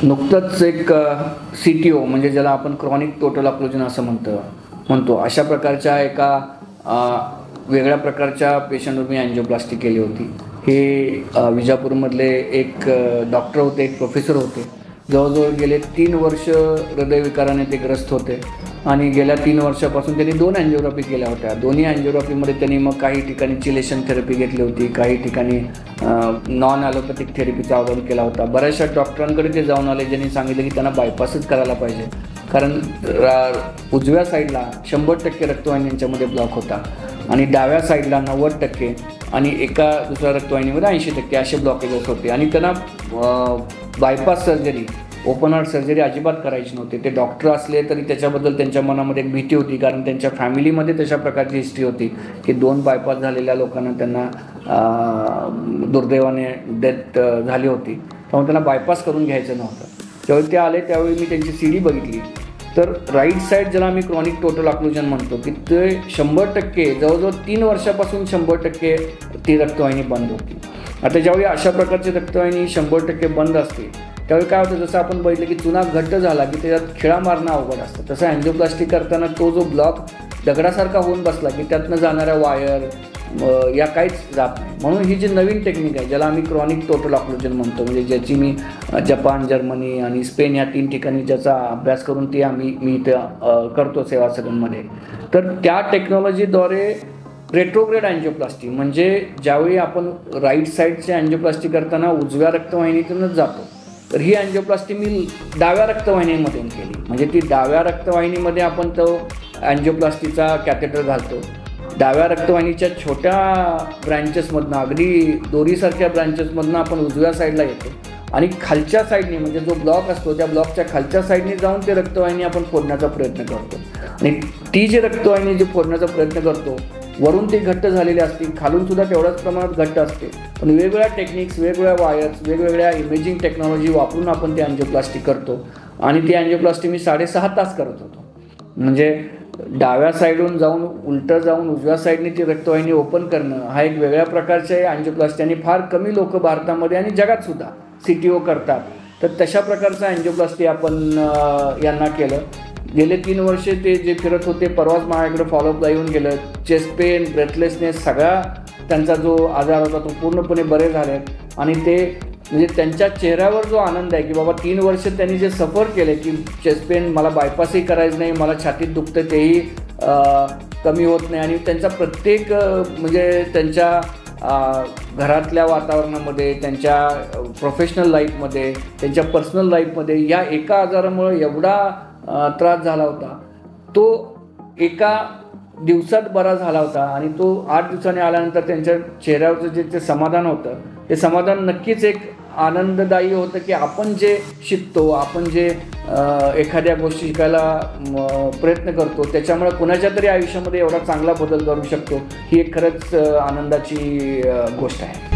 नुकतंच एक CTO म्हणजे ज्याला आपण क्रॉनिक टोटल ऑक्लुजन असं म्हणतो अशा प्रकारच्या एका वेगळ्या प्रकारच्या पेशंटवर मी अँजिओप्लास्टी केली होती। हे विजापूरमधले एक डॉक्टर होते, एक प्रोफेसर होते। जवळजवळ गेले 3 वर्ष हृदयविकाराने ते ग्रस्त होते आणि गेल्या 3 वर्षापासून त्यांनी 2 अँजिओग्राफी केल्या होत्या। दोन्ही अँजिओग्राफीमध्ये त्यांनी मग काही ठिकाणी चिलेशन थेरपी घेतली होती, काही ठिकाणी नॉन ॲलोपॅथिक थेरपीचा अवलंब केला होता। बऱ्याचशा डॉक्टरांकडे ते जाऊन आले, ज्यांनी सांगितलं की त्यांना बायपासच करायला पाहिजे, कारण उजव्या साईडला 100% रक्तवाहिनी यांच्यामध्ये ब्लॉक होता आणि डाव्या साईडला 90% आणि एका दुसऱ्या रक्तवाहिनीमध्ये 80% असे ब्लॉकेजेस होते आणि त्यांना bypass surgery, open heart surgery अजिबात करायची नव्हती। ते डॉक्टर असले तरी त्याच्याबद्दल त्यांच्या मनामध्ये एक भीती होती, कारण त्यांच्या फॅमिलीमध्ये तशा प्रकारची हिस्ट्री होती की 2 बायपास झालेल्या लोकांना त्यांना दुर्दैवाने डेथ झाली होती, त्यामुळे त्यांना बायपास करून घ्यायचं नव्हतं। ज्यावेळी ते आले त्यावेळी मी त्यांची CD बघितली, तर राईट साईड ज्याला आम्ही क्रॉनिक टोटल ऑक्लुजन म्हणतो की ते 100% जवळजवळ 3 वर्षापासून 100% ती रक्तवाहिनी बंद होती। आता ज्यावेळी अशा प्रकारची रक्तवाहिनी 100% बंद असते त्यावेळी काय होतं, जसं आपण बघितलं की चुना घट्ट झाला की त्याच्यात खिळा मारणं अवघड असतं, तसं अँजिओप्लास्टी करताना तो जो ब्लॉक दगडासारखा होऊन बसला की त्यातनं जाणाऱ्या वायर या काहीच जात नाही। म्हणून ही जी नवीन टेक्निक आहे ज्याला आम्ही क्रॉनिक टोटल ऑक्लुजन म्हणतो, म्हणजे ज्याची मी जपान, जर्मनी आणि स्पेन या 3 ठिकाणी ज्याचा अभ्यास करून ती मी इथं करतो सेवा सदनमध्ये, तर त्या टेक्नॉलॉजीद्वारे रेट्रोग्रेड अँजिओप्लास्टी म्हणजे ज्यावेळी आपण राईट साईडची अँजिओप्लास्टी करताना उजव्या रक्तवाहिनीतूनच जातो, तर ही अँजिओप्लास्टी मी डाव्या रक्तवाहिनीमधून केली। म्हणजे ती डाव्या रक्तवाहिनीमध्ये आपण तो अँजिओप्लास्टीचा कॅथेटर घालतो, डाव्या रक्तवाहिनीच्या छोट्या ब्रँचेसमधनं, अगदी दोरीसारख्या ब्रँचेसमधनं आपण उजव्या साईडला येतो आणि खालच्या साईडने म्हणजे जो ब्लॉक असतो त्या ब्लॉकच्या खालच्या साईडने जाऊन ते रक्तवाहिनी आपण फोडण्याचा प्रयत्न करतो आणि ती जी रक्तवाहिनी जी फोडण्याचा प्रयत्न करतो वरून ती घट्ट झालेली असते, खालून सुद्धा तेवढ्याच प्रमाणात घट्ट असते, पण वेगवेगळ्या टेक्निक्स, वेगवेगळ्या वायर्स, वेगवेगळ्या इमेजिंग टेक्नॉलॉजी वापरून आपण ती अँजिओप्लास्टी करतो आणि ती अँजिओप्लास्टी मी 6.5 तास करत होतो। म्हणजे डाव्या साईडून जाऊन उलटं जाऊन उजव्या साईडने ती रक्तवाहिनी ओपन करणं हा एक वेगळ्या प्रकारच्या अँजिओप्लास्टी आणि फार कमी लोक भारतामध्ये आणि जगात सुद्धा CTO करतात, तर तशा प्रकारचं अँजिओप्लास्टी आपण यांना केलं। गेले 3 वर्षे ते जे फिरत होते, परवाच माझ्याकडे फॉलोअपला येऊन गेलं, चेस्ट पेन, ब्रेथलेसनेस सगळा त्यांचा जो आजार होता तो पूर्णपणे बरे झाले आणि ते म्हणजे त्यांच्या चेहऱ्यावर जो आनंद आहे की बाबा 3 वर्ष त्यांनी जे सफर केले की चेस्ट पेन मला बायपासही करायचं नाही, मला छातीत दुखतं तेही कमी होत नाही आणि त्यांचा प्रत्येक म्हणजे त्यांच्या घरातल्या वातावरणामध्ये, त्यांच्या प्रोफेशनल लाईफमध्ये, त्यांच्या पर्सनल लाईफमध्ये या एका आजारामुळे एवढा त्रास झाला होता, तो एका दिवसात बरा झाला होता आणि तो 8 दिवसांनी आल्यानंतर त्यांच्या चेहऱ्यावरचं जे समाधान होतं ते समाधान नक्कीच एक आनंददायी होतं की आपण जे शिकतो, आपण जे एखाद्या गोष्टी शिकायला प्रयत्न करतो त्याच्यामुळे कुणाच्या तरी आयुष्यामध्ये एवढा चांगला बदल करू शकतो, ही एक खरंच आनंदाची गोष्ट आहे।